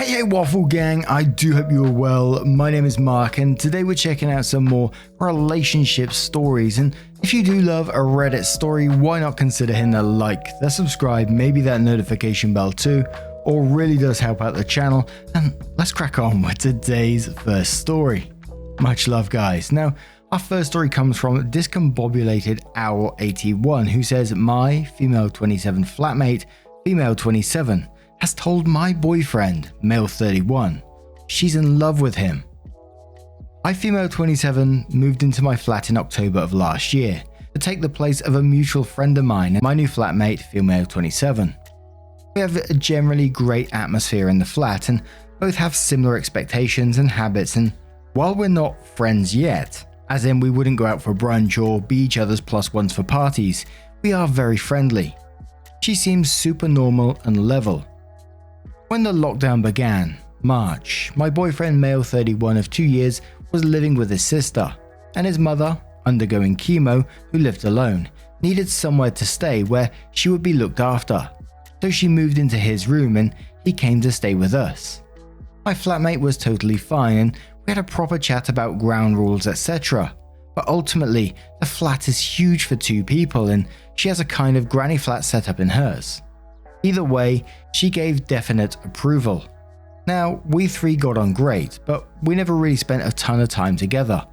Hey Waffle Gang, I do hope you are well. My name is Mark and today we're checking out some more relationship stories, and if you do love a Reddit story, why not consider hitting the like, the subscribe, maybe that notification bell too, or really does help out the channel. And let's crack on with today's first story. Much love guys. Now our first story comes from Discombobulated Owl 81, who says, my female 27 flatmate, female 27, has told my boyfriend, male 31, she's in love with him. I, female 27, moved into my flat in October of last year to take the place of a mutual friend of mine and my new flatmate, female 27. We have a generally great atmosphere in the flat and both have similar expectations and habits, and while we're not friends yet, as in we wouldn't go out for brunch or be each other's plus ones for parties, we are very friendly. She seems super normal and level. When the lockdown began, March, my boyfriend, male 31 of 2 years, was living with his sister, and his mother, undergoing chemo, who lived alone, needed somewhere to stay where she would be looked after. So she moved into his room and he came to stay with us. My flatmate was totally fine and we had a proper chat about ground rules, etc. But ultimately, the flat is huge for 2 people and she has a kind of granny flat set up in hers. Either way, she gave definite approval. Now, we 3 got on great, but we never really spent a ton of time together.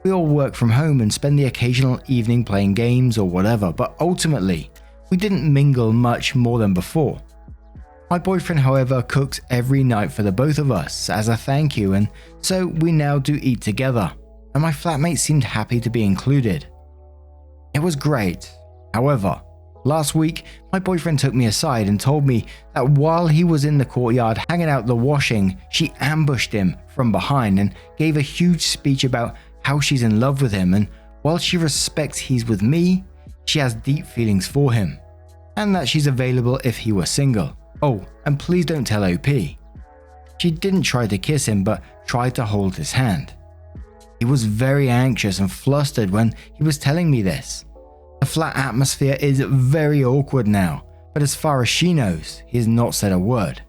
We all work from home and spend the occasional evening playing games or whatever, but ultimately, we didn't mingle much more than before. My boyfriend, however, cooks every night for the both of us as a thank you, and so we now do eat together, and my flatmate seemed happy to be included. It was great. However, last week, my boyfriend took me aside and told me that while he was in the courtyard hanging out the washing, she ambushed him from behind and gave a huge speech about how she's in love with him, and while she respects he's with me, she has deep feelings for him, and that she's available if he were single. Oh, and please don't tell OP. She didn't try to kiss him but tried to hold his hand. He was very anxious and flustered when he was telling me this. The flat atmosphere is very awkward now, but as far as she knows, he has not said a word.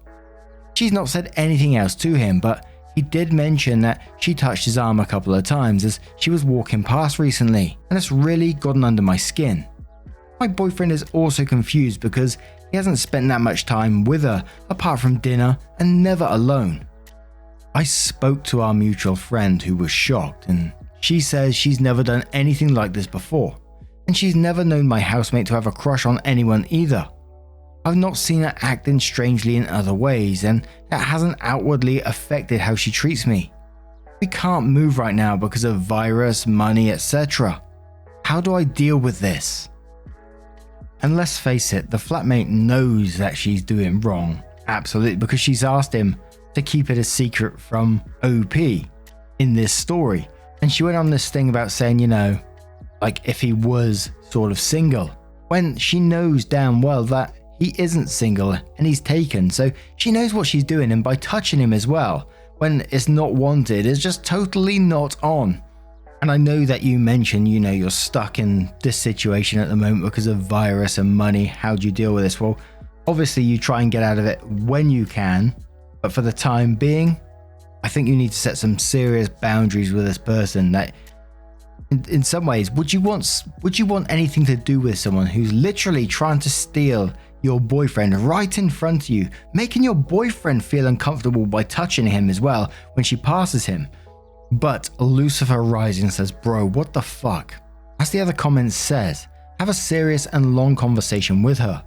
She's not said anything else to him, but he did mention that she touched his arm a couple of times as she was walking past recently, and it's really gotten under my skin. My boyfriend is also confused because he hasn't spent that much time with her apart from dinner and never alone. I spoke to our mutual friend who was shocked, and she says she's never done anything like this before. And she's never known my housemate to have a crush on anyone either. I've not seen her acting strangely in other ways, and that hasn't outwardly affected how she treats me. We can't move right now because of virus, money, etc. How do I deal with this? And let's face it, the flatmate knows that she's doing wrong, absolutely, because she's asked him to keep it a secret from OP in this story. And she went on this thing about saying, you know, like if he was sort of single, when she knows damn well that he isn't single and he's taken, so she knows what she's doing, and by touching him as well when it's not wanted is just totally not on. And I know that you mentioned, you know, you're stuck in this situation at the moment because of virus and money. How do you deal with this? Well, obviously you try and get out of it when you can, but for the time being, I think you need to set some serious boundaries with this person. That in some ways, would you want anything to do with someone who's literally trying to steal your boyfriend right in front of you, making your boyfriend feel uncomfortable by touching him as well when she passes him? But Lucifer Rising says, bro, what the fuck? As the other comment says, have a serious and long conversation with her,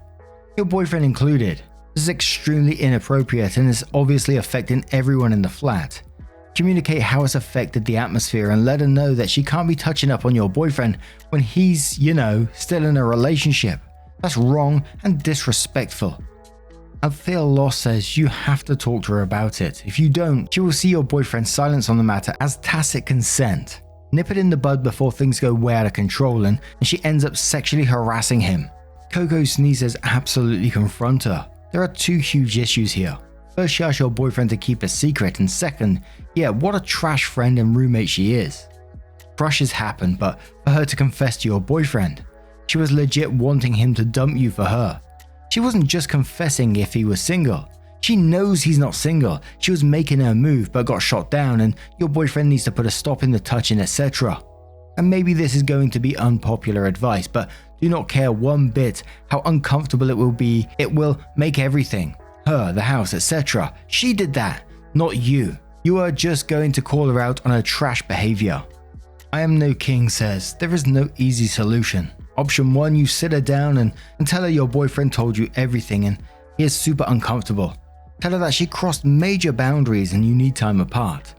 your boyfriend included. This is extremely inappropriate and is obviously affecting everyone in the flat. Communicate how it's affected the atmosphere and let her know that she can't be touching up on your boyfriend when he's, you know, still in a relationship. That's wrong and disrespectful. Althea Loss says you have to talk to her about it. If you don't, she will see your boyfriend's silence on the matter as tacit consent. Nip it in the bud before things go way out of control and she ends up sexually harassing him. Coco Sneeze says absolutely confront her. There are 2 huge issues here. First, she asked your boyfriend to keep a secret, and second, yeah, what a trash friend and roommate she is. Crushes happen, but for her to confess to your boyfriend, she was legit wanting him to dump you for her. She wasn't just confessing if he was single. She knows he's not single. She was making her move but got shot down, and your boyfriend needs to put a stop in the touching, etc. And maybe this is going to be unpopular advice, but do not care one bit how uncomfortable it will be. It will make everything. Her, the house, etc. She did that, not you. You are just going to call her out on her trash behavior. I Am No King says there is no easy solution. Option 1, you sit her down and tell her your boyfriend told you everything and he is super uncomfortable. Tell her that she crossed major boundaries and you need time apart.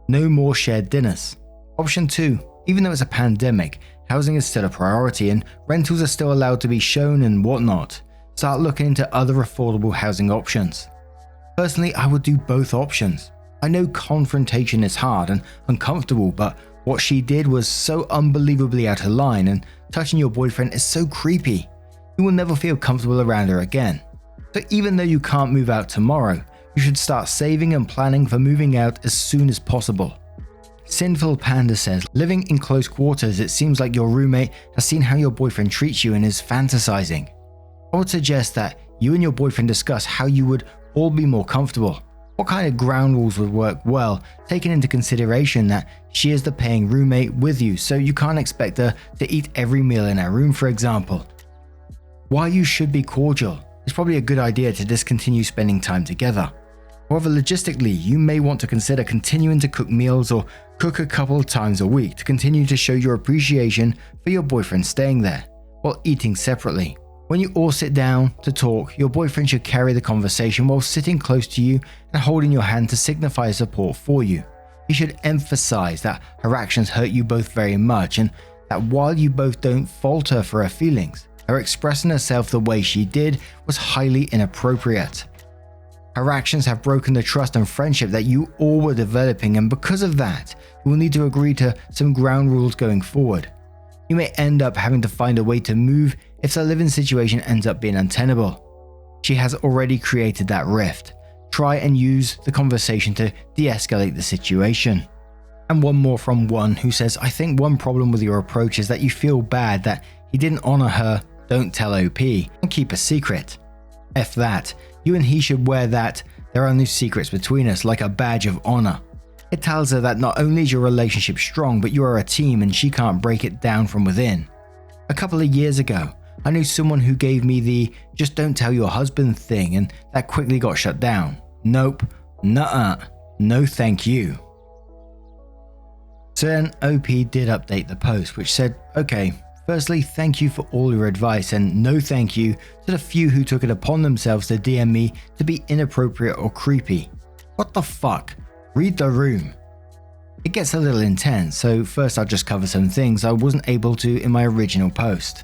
No more shared dinners. Option 2, even though it's a pandemic, housing is still a priority and rentals are still allowed to be shown and whatnot. Start looking into other affordable housing options. Personally, I would do both options. I know confrontation is hard and uncomfortable, but what she did was so unbelievably out of line, and touching your boyfriend is so creepy. You will never feel comfortable around her again. So even though you can't move out tomorrow, you should start saving and planning for moving out as soon as possible. Sinful Panda says, living in close quarters, it seems like your roommate has seen how your boyfriend treats you and is fantasizing. I would suggest that you and your boyfriend discuss how you would all be more comfortable. What kind of ground rules would work well, taking into consideration that she is the paying roommate with you, so you can't expect her to eat every meal in her room, for example. While you should be cordial, it's probably a good idea to discontinue spending time together. However, logistically, you may want to consider continuing to cook meals or cook a couple of times a week to continue to show your appreciation for your boyfriend staying there, while eating separately. When you all sit down to talk, your boyfriend should carry the conversation while sitting close to you and holding your hand to signify support for you. He should emphasize that her actions hurt you both very much, and that while you both don't fault her for her feelings, her expressing herself the way she did was highly inappropriate. Her actions have broken the trust and friendship that you all were developing, and because of that, you will need to agree to some ground rules going forward. You may end up having to find a way to move if the living situation ends up being untenable. She has already created that rift. Try and use the conversation to de-escalate the situation. And one more from one who says, I think one problem with your approach is that you feel bad that he didn't honor her don't tell OP and keep a secret. F that. You and he should wear that there are no secrets between us like a badge of honor. It tells her that not only is your relationship strong, but you are a team and she can't break it down from within. A couple of years ago, I knew someone who gave me the just don't tell your husband thing, and that quickly got shut down. Nope, nuh-uh, no thank you. So then OP did update the post, which said, okay, firstly, thank you for all your advice, and no thank you to the few who took it upon themselves to DM me to be inappropriate or creepy. What the fuck? Read the room. It gets a little intense, so first I'll just cover some things I wasn't able to in my original post.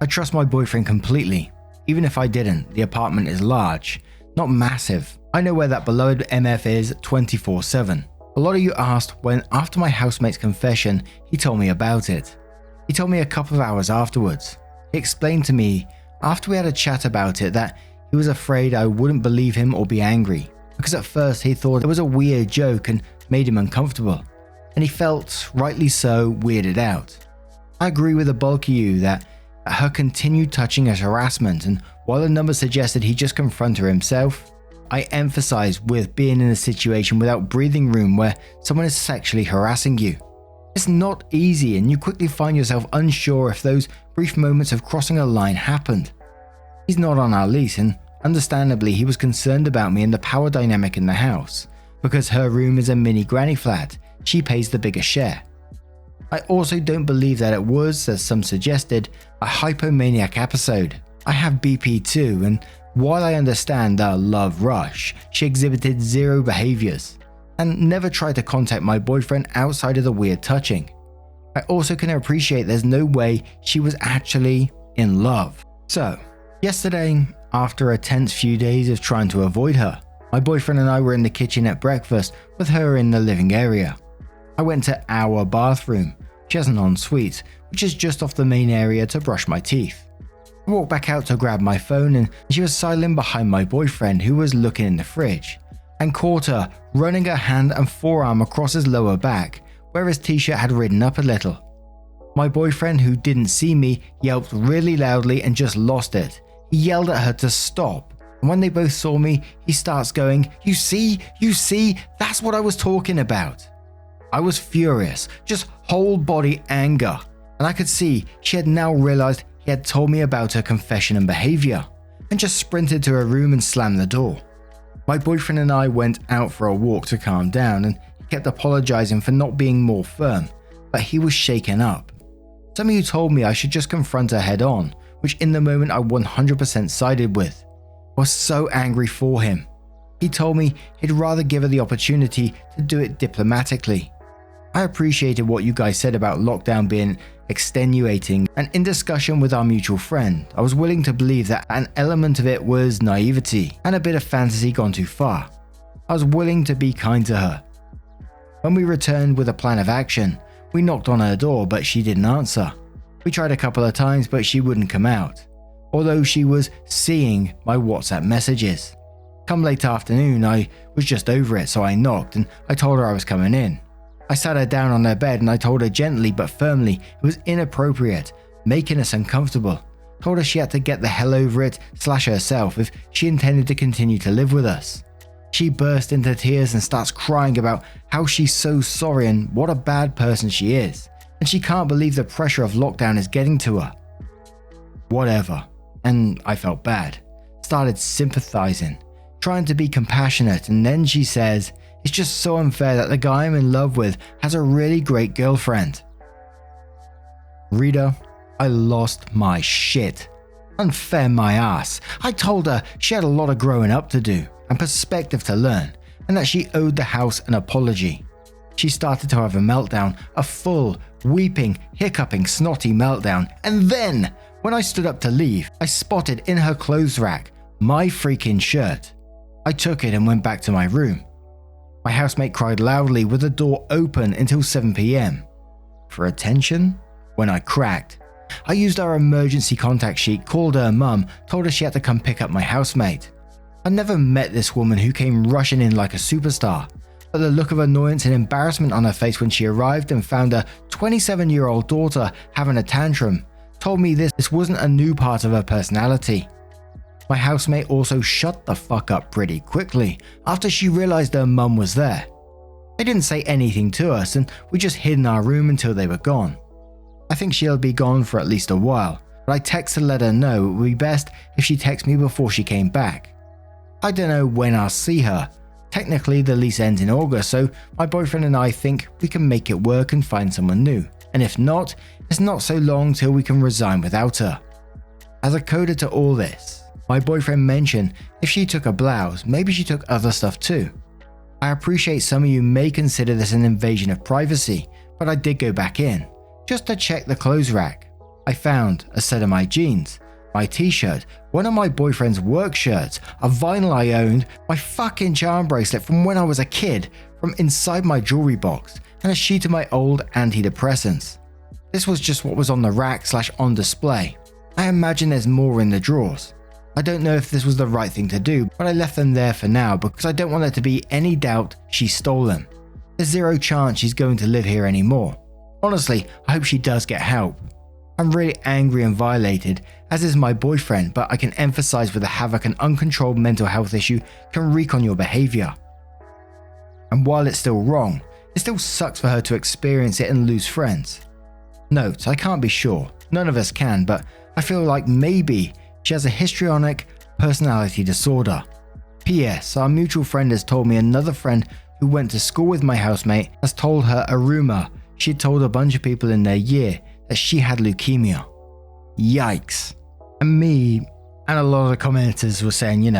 I trust my boyfriend completely. Even if I didn't, the apartment is large, not massive. I know where that beloved MF is 24/7. A lot of you asked when after my housemate's confession, he told me about it. He told me a couple of hours afterwards. He explained to me, after we had a chat about it, that he was afraid I wouldn't believe him or be angry, because at first he thought it was a weird joke and made him uncomfortable, and he felt, rightly so, weirded out. I agree with the bulk of you that her continued touching is harassment, and while the number suggested he just confront her himself, I emphasize with being in a situation without breathing room where someone is sexually harassing you. It's not easy, and you quickly find yourself unsure if those brief moments of crossing a line happened. He's not on our lease, and understandably he was concerned about me and the power dynamic in the house. Because her room is a mini granny flat, she pays the bigger share. I also don't believe that it was, as some suggested, a hypomaniac episode. I have BP too, and while I understand the love rush, she exhibited zero behaviors and never tried to contact my boyfriend outside of the weird touching. I also can appreciate there's no way she was actually in love. So, yesterday, after a tense few days of trying to avoid her, my boyfriend and I were in the kitchen at breakfast with her in the living area. I went to our bathroom. She has an ensuite, which is just off the main area, to brush my teeth. I walked back out to grab my phone, and she was sidling behind my boyfriend, who was looking in the fridge, and caught her running her hand and forearm across his lower back, where his t-shirt had ridden up a little. My boyfriend, who didn't see me, yelped really loudly and just lost it. He yelled at her to stop, And when they both saw me, he starts going, you see, that's what I was talking about. I was furious, just whole body anger, and I could see she had now realized he had told me about her confession and behavior, and just sprinted to her room and slammed the door. My boyfriend and I went out for a walk to calm down, and he kept apologizing for not being more firm, but he was shaken up. Some of you told me I should just confront her head on, which in the moment I 100% sided with. I was so angry for him. He told me he'd rather give her the opportunity to do it diplomatically. I appreciated what you guys said about lockdown being extenuating, and in discussion with our mutual friend, I was willing to believe that an element of it was naivety and a bit of fantasy gone too far. I was willing to be kind to her. When we returned with a plan of action, we knocked on her door, but she didn't answer. We tried a couple of times, but she wouldn't come out, although she was seeing my WhatsApp messages. Come late afternoon, I was just over it, so I knocked and I told her I was coming in. I sat her down on her bed and I told her gently but firmly it was inappropriate, making us uncomfortable. Told her she had to get the hell over it / herself if she intended to continue to live with us. She burst into tears and starts crying about how she's so sorry and what a bad person she is, and she can't believe the pressure of lockdown is getting to her. Whatever, and I felt bad. Started sympathizing, trying to be compassionate, and then she says, it's just so unfair that the guy I'm in love with has a really great girlfriend. Reader, I lost my shit. Unfair my ass. I told her she had a lot of growing up to do and perspective to learn, and that she owed the house an apology. She started to have a meltdown, a full, weeping, hiccuping, snotty meltdown, and then, when I stood up to leave, I spotted in her clothes rack my freaking shirt. I took it and went back to my room. My housemate cried loudly with the door open until 7 PM. For attention? When I cracked, I used our emergency contact sheet, called her mum, told her she had to come pick up my housemate. I never met this woman who came rushing in like a superstar, but the look of annoyance and embarrassment on her face when she arrived and found her 27-year-old daughter having a tantrum told me this wasn't a new part of her personality. My housemate also shut the fuck up pretty quickly after she realized her mum was there. They didn't say anything to us and we just hid in our room until they were gone. I think she'll be gone for at least a while, but I texted to let her know it would be best if she texted me before she came back. I don't know when I'll see her. Technically the lease ends in August, so my boyfriend and I think we can make it work and find someone new, and if not, it's not so long till we can resign without her. As a coda to all this, my boyfriend mentioned if she took a blouse, maybe she took other stuff too. I appreciate some of you may consider this an invasion of privacy, but I did go back in, just to check the clothes rack. I found a set of my jeans, my t-shirt, one of my boyfriend's work shirts, a vinyl I owned, my fucking charm bracelet from when I was a kid from inside my jewelry box, and a sheet of my old antidepressants. This was just what was on the rack / on display. I imagine there's more in the drawers. I don't know if this was the right thing to do, but I left them there for now because I don't want there to be any doubt she stole them. There's zero chance she's going to live here anymore. Honestly, I hope she does get help. I'm really angry and violated, as is my boyfriend, but I can emphasize with the havoc an uncontrolled mental health issue can wreak on your behavior. And while it's still wrong, it still sucks for her to experience it and lose friends. Note, I can't be sure, none of us can, but I feel like maybe she has a histrionic personality disorder. P.S. Our mutual friend has told me another friend who went to school with my housemate has told her a rumor she'd told a bunch of people in their year that she had leukemia. Yikes. And me and a lot of the commenters were saying,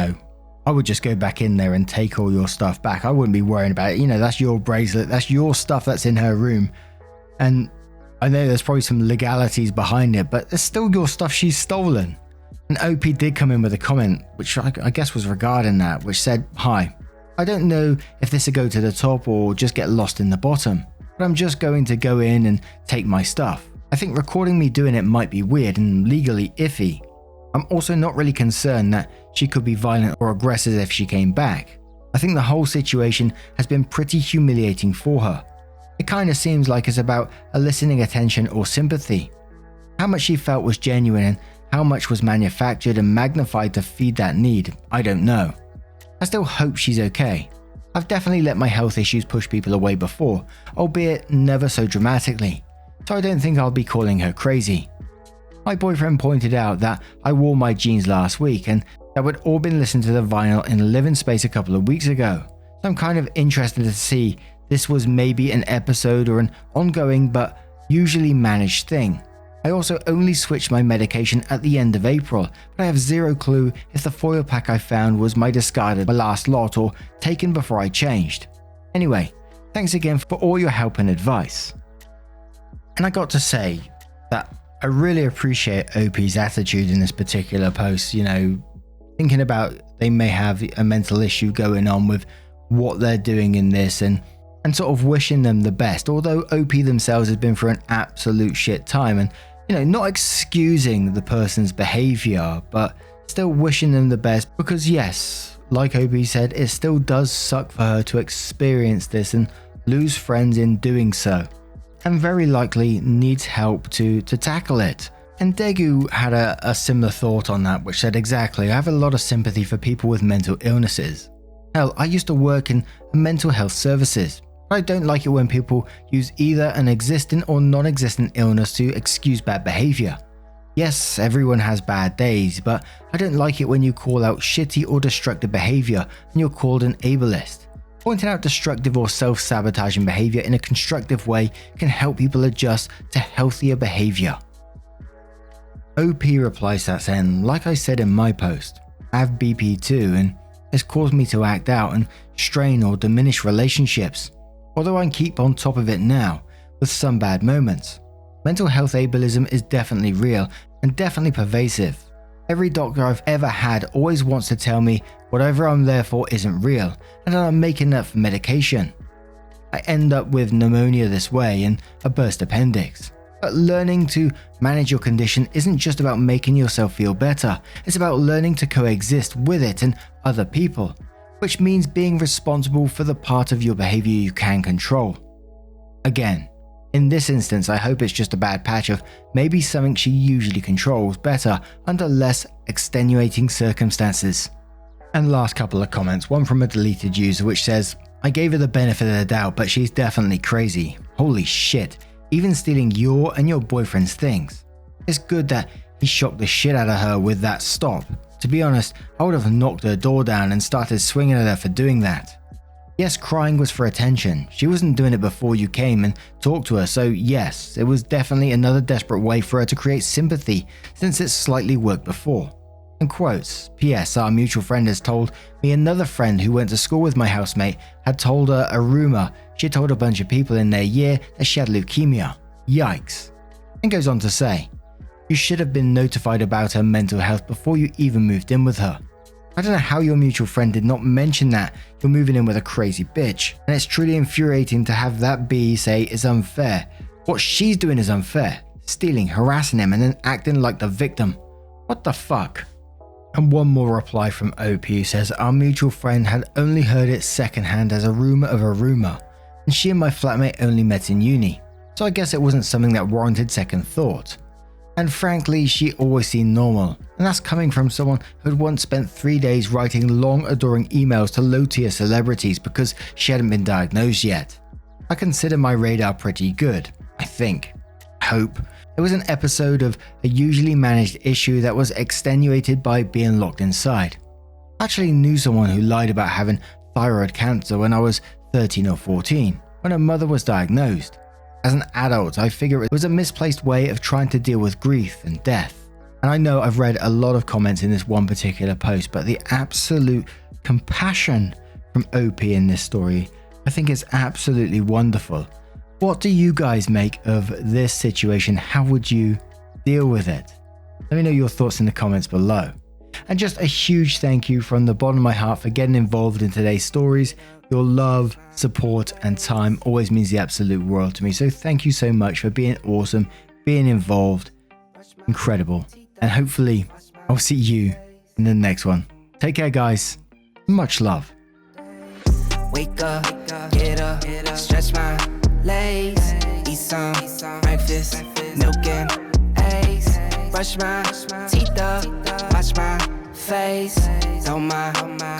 I would just go back in there and take all your stuff back. I wouldn't be worrying about it. That's your bracelet, that's your stuff that's in her room. And I know there's probably some legalities behind it, but it's still your stuff she's stolen. And OP did come in with a comment, which I guess was regarding that, which said, "Hi, I don't know if this will go to the top or just get lost in the bottom, but I'm just going to go in and take my stuff. I think recording me doing it might be weird and legally iffy. I'm also not really concerned that she could be violent or aggressive if she came back. I think the whole situation has been pretty humiliating for her. It kind of seems like it's about eliciting attention or sympathy. How much she felt was genuine and how much was manufactured and magnified to feed that need, I don't know. I still hope she's okay. I've definitely let my health issues push people away before, albeit never so dramatically, so I don't think I'll be calling her crazy. My boyfriend pointed out that I wore my jeans last week and that we'd all been listening to the vinyl in a living space a couple of weeks ago, so I'm kind of interested to see this was maybe an episode or an ongoing but usually managed thing. I also only switched my medication at the end of April, but I have zero clue if the foil pack I found was my discarded last lot or taken before I changed. Anyway, thanks again for all your help and advice. And I got to say that I really appreciate OP's attitude in this particular post, thinking about they may have a mental issue going on with what they're doing in this and sort of wishing them the best, although OP themselves has been through an absolute shit time and not excusing the person's behavior, but still wishing them the best because yes, like OP said, it still does suck for her to experience this and lose friends in doing so, and very likely needs help to tackle it. And Degu had a similar thought on that, which said exactly, I have a lot of sympathy for people with mental illnesses. Hell, I used to work in mental health services. I don't like it when people use either an existing or non-existent illness to excuse bad behavior. Yes, everyone has bad days, but I don't like it when you call out shitty or destructive behavior and you're called an ableist. Pointing out destructive or self-sabotaging behavior in a constructive way can help people adjust to healthier behavior. OP replies to that saying, like I said in my post, I have BP too and it's caused me to act out and strain or diminish relationships. Although I keep on top of it now, with some bad moments. Mental health ableism is definitely real and definitely pervasive. Every doctor I've ever had always wants to tell me whatever I'm there for isn't real and that I'm making up for medication. I end up with pneumonia this way and a burst appendix. But learning to manage your condition isn't just about making yourself feel better, it's about learning to coexist with it and other people, which means being responsible for the part of your behavior you can control. Again, in this instance, I hope it's just a bad patch of maybe something she usually controls better under less extenuating circumstances. And last couple of comments, one from a deleted user which says, I gave her the benefit of the doubt, but she's definitely crazy. Holy shit, even stealing your and your boyfriend's things. It's good that he shocked the shit out of her with that stop. To be honest, I would have knocked her door down and started swinging at her for doing that. Yes, crying was for attention. She wasn't doing it before you came and talked to her, so yes, it was definitely another desperate way for her to create sympathy since it slightly worked before. And quotes, P.S. Our mutual friend has told me another friend who went to school with my housemate had told her a rumor she had told a bunch of people in their year that she had leukemia. Yikes. And goes on to say, you should have been notified about her mental health before you even moved in with her. I don't know how your mutual friend did not mention that you're moving in with a crazy bitch, and it's truly infuriating to have that B say it's unfair. What she's doing is unfair, stealing, harassing him, and then acting like the victim. What the fuck? And one more reply from OP who says our mutual friend had only heard it secondhand as a rumor of a rumor, and she and my flatmate only met in uni, so I guess it wasn't something that warranted second thought. And frankly, she always seemed normal, and that's coming from someone who had once spent 3 days writing long adoring emails to low-tier celebrities because she hadn't been diagnosed yet. I consider my radar pretty good, I think. Hope. It was an episode of a usually managed issue that was extenuated by being locked inside. I actually knew someone who lied about having thyroid cancer when I was 13 or 14, when her mother was diagnosed. As an adult, I figure it was a misplaced way of trying to deal with grief and death. And I know I've read a lot of comments in this one particular post, but the absolute compassion from OP in this story, I think is absolutely wonderful. What do you guys make of this situation? How would you deal with it? Let me know your thoughts in the comments below. And just a huge thank you from the bottom of my heart for getting involved in today's stories. Your love, support, and time always means the absolute world to me. So thank you so much for being awesome, being involved. Incredible. And hopefully I'll see you in the next one. Take care, guys. Much love. Wake up, get up, stretch my legs, eat some breakfast, milk and eggs. Brush my teeth up, watch my face. Throw my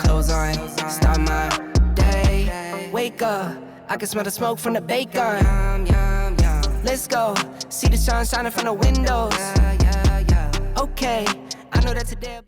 clothes on, start my day. Wake up, I can smell the smoke from the bacon. Let's go, see the sun shining from the windows. Okay, I know that today